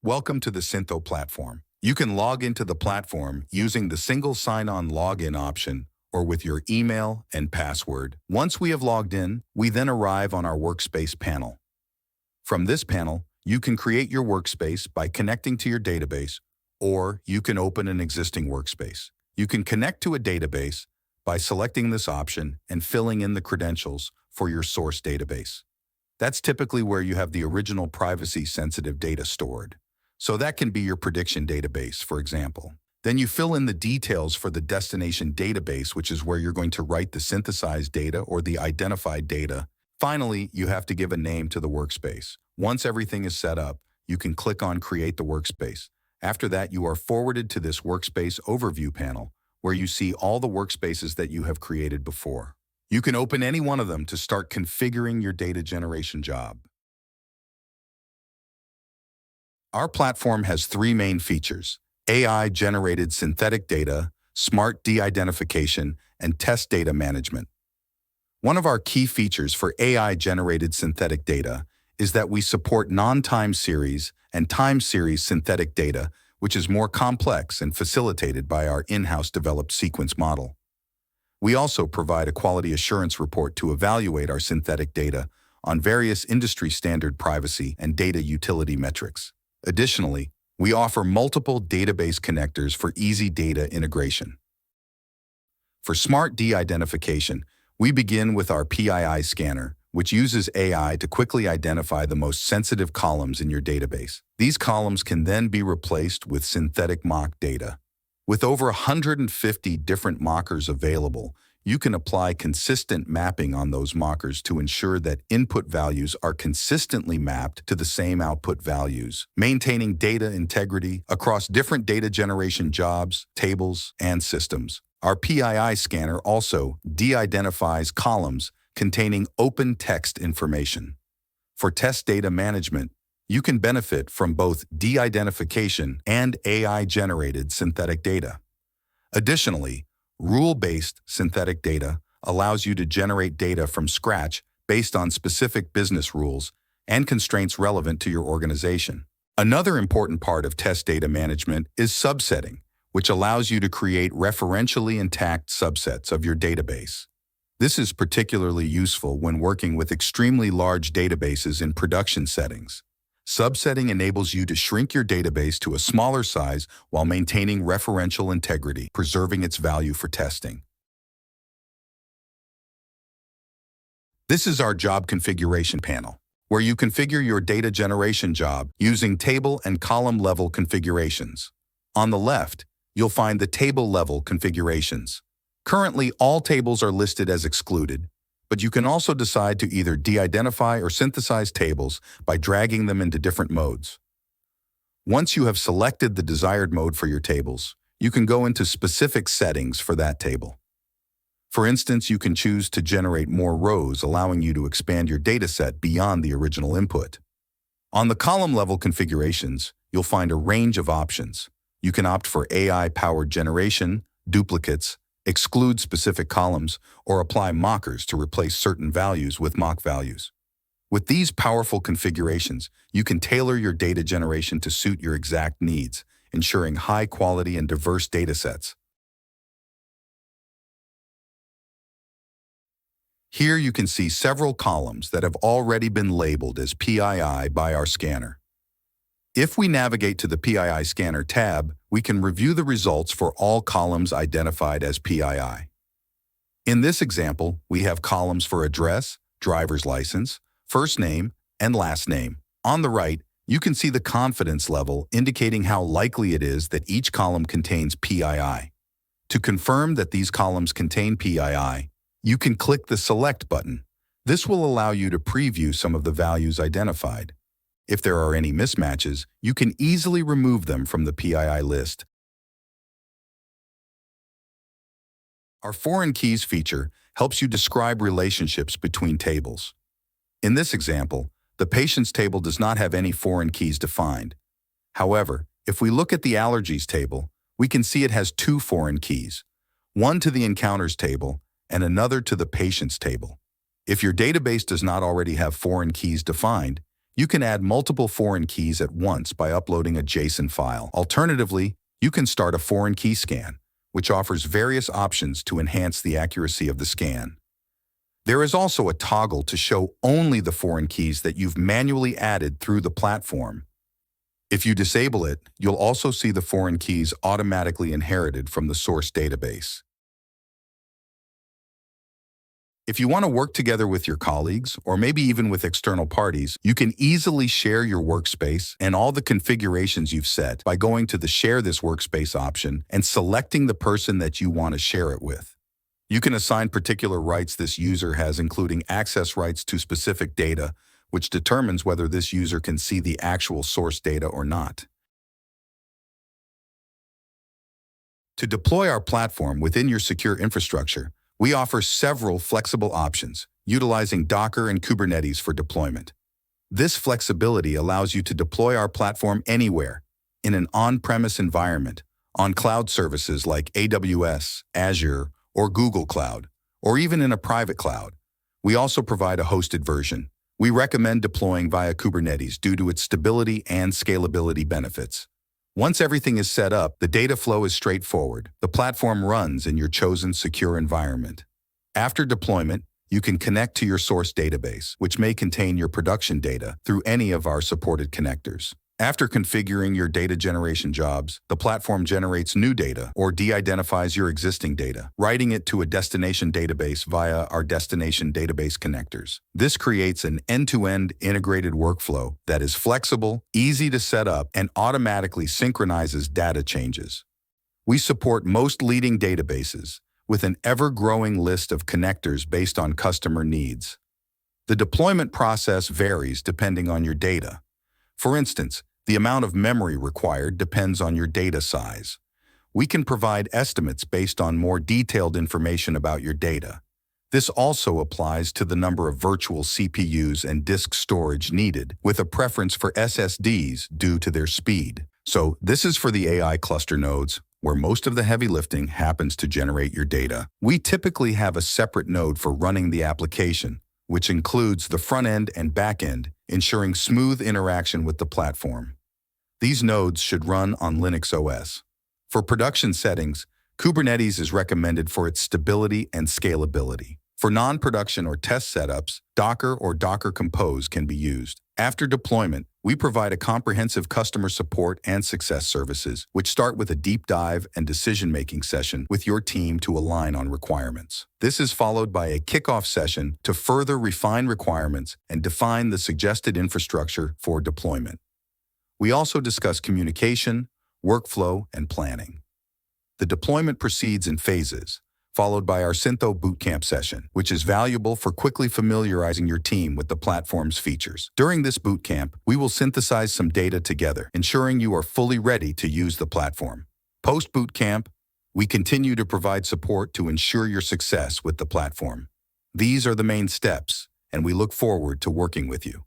Welcome to the Syntho platform. You can log into the platform using the single sign-on login option or with your email and password. Once we have logged in, we then arrive on our workspace panel. From this panel, you can create your workspace by connecting to your database, or you can open an existing workspace. You can connect to a database by selecting this option and filling in the credentials for your source database. That's typically where you have the original privacy-sensitive data stored. So that can be your prediction database, for example. Then you fill in the details for the destination database, which is where you're going to write the synthesized data or the identified data. Finally, you have to give a name to the workspace. Once everything is set up, you can click on Create the Workspace. After that, you are forwarded to this Workspace Overview panel, where you see all the workspaces that you have created before. You can open any one of them to start configuring your data generation job. Our platform has three main features: AI-generated synthetic data, smart de-identification, and test data management. One of our key features for AI-generated synthetic data is that we support non-time series and time series synthetic data, which is more complex and facilitated by our in-house developed sequence model. We also provide a quality assurance report to evaluate our synthetic data on various industry-standard privacy and data utility metrics. Additionally, we offer multiple database connectors for easy data integration. For smart de-identification, we begin with our PII scanner, which uses AI to quickly identify the most sensitive columns in your database. These columns can then be replaced with synthetic mock data. With over 150 different mockers available, you can apply consistent mapping on those mockers to ensure that input values are consistently mapped to the same output values, maintaining data integrity across different data generation jobs, tables, and systems. Our PII scanner also de-identifies columns containing open text information. For test data management, you can benefit from both de-identification and AI-generated synthetic data. Additionally, rule-based synthetic data allows you to generate data from scratch based on specific business rules and constraints relevant to your organization. Another important part of test data management is subsetting, which allows you to create referentially intact subsets of your database. This is particularly useful when working with extremely large databases in production settings. Subsetting enables you to shrink your database to a smaller size while maintaining referential integrity, preserving its value for testing. This is our job configuration panel, where you configure your data generation job using table and column level configurations. On the left, you'll find the table level configurations. Currently, all tables are listed as excluded, but you can also decide to either de-identify or synthesize tables by dragging them into different modes. Once you have selected the desired mode for your tables, you can go into specific settings for that table. For instance, you can choose to generate more rows, allowing you to expand your dataset beyond the original input. On the column-level configurations, you'll find a range of options. You can opt for AI-powered generation, duplicates, exclude specific columns, or apply mockers to replace certain values with mock values. With these powerful configurations, you can tailor your data generation to suit your exact needs, ensuring high quality and diverse datasets. Here you can see several columns that have already been labeled as PII by our scanner. If we navigate to the PII Scanner tab, we can review the results for all columns identified as PII. In this example, we have columns for address, driver's license, first name, and last name. On the right, you can see the confidence level indicating how likely it is that each column contains PII. To confirm that these columns contain PII, you can click the Select button. This will allow you to preview some of the values identified. If there are any mismatches, you can easily remove them from the PII list. Our foreign keys feature helps you describe relationships between tables. In this example, the patient's table does not have any foreign keys defined. However, if we look at the allergies table, we can see it has two foreign keys, one to the encounters table and another to the patient's table. If your database does not already have foreign keys defined, You can add multiple foreign keys at once by uploading a JSON file. Alternatively, you can start a foreign key scan, which offers various options to enhance the accuracy of the scan. There is also a toggle to show only the foreign keys that you've manually added through the platform. If you disable it, you'll also see the foreign keys automatically inherited from the source database. If you want to work together with your colleagues, or maybe even with external parties, you can easily share your workspace and all the configurations you've set by going to the Share This Workspace option and selecting the person that you want to share it with. You can assign particular rights this user has, including access rights to specific data, which determines whether this user can see the actual source data or not. To deploy our platform within your secure infrastructure, we offer several flexible options, utilizing Docker and Kubernetes for deployment. This flexibility allows you to deploy our platform anywhere, in an on-premise environment, on cloud services like AWS, Azure, or Google Cloud, or even in a private cloud. We also provide a hosted version. We recommend deploying via Kubernetes due to its stability and scalability benefits. Once everything is set up, the data flow is straightforward. The platform runs in your chosen secure environment. After deployment, you can connect to your source database, which may contain your production data, through any of our supported connectors. After configuring your data generation jobs, the platform generates new data or de-identifies your existing data, writing it to a destination database via our destination database connectors. This creates an end-to-end integrated workflow that is flexible, easy to set up, and automatically synchronizes data changes. We support most leading databases with an ever-growing list of connectors based on customer needs. The deployment process varies depending on your data. For instance, the amount of memory required depends on your data size. We can provide estimates based on more detailed information about your data. This also applies to the number of virtual CPUs and disk storage needed, with a preference for SSDs due to their speed. So this is for the AI cluster nodes, where most of the heavy lifting happens to generate your data. We typically have a separate node for running the application, which includes the front end and back end, ensuring smooth interaction with the platform. These nodes should run on Linux OS. For production settings, Kubernetes is recommended for its stability and scalability. For non-production or test setups, Docker or Docker Compose can be used. After deployment, we provide a comprehensive customer support and success services, which start with a deep dive and decision-making session with your team to align on requirements. This is followed by a kickoff session to further refine requirements and define the suggested infrastructure for deployment. We also discuss communication, workflow, and planning. The deployment proceeds in phases, followed by our Syntho bootcamp session, which is valuable for quickly familiarizing your team with the platform's features. During this bootcamp, we will synthesize some data together, ensuring you are fully ready to use the platform. Post-bootcamp, we continue to provide support to ensure your success with the platform. These are the main steps, and we look forward to working with you.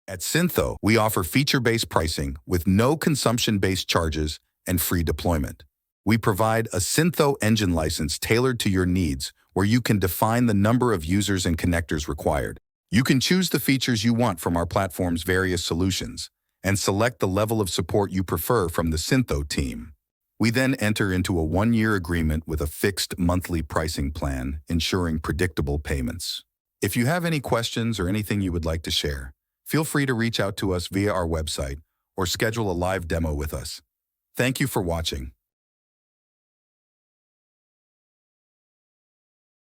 At Syntho, we offer feature-based pricing with no consumption-based charges and free deployment. We provide a Syntho engine license tailored to your needs, where you can define the number of users and connectors required. You can choose the features you want from our platform's various solutions and select the level of support you prefer from the Syntho team. We then enter into a one-year agreement with a fixed monthly pricing plan, ensuring predictable payments. If you have any questions or anything you would like to share, feel free to reach out to us via our website or schedule a live demo with us. Thank you for watching.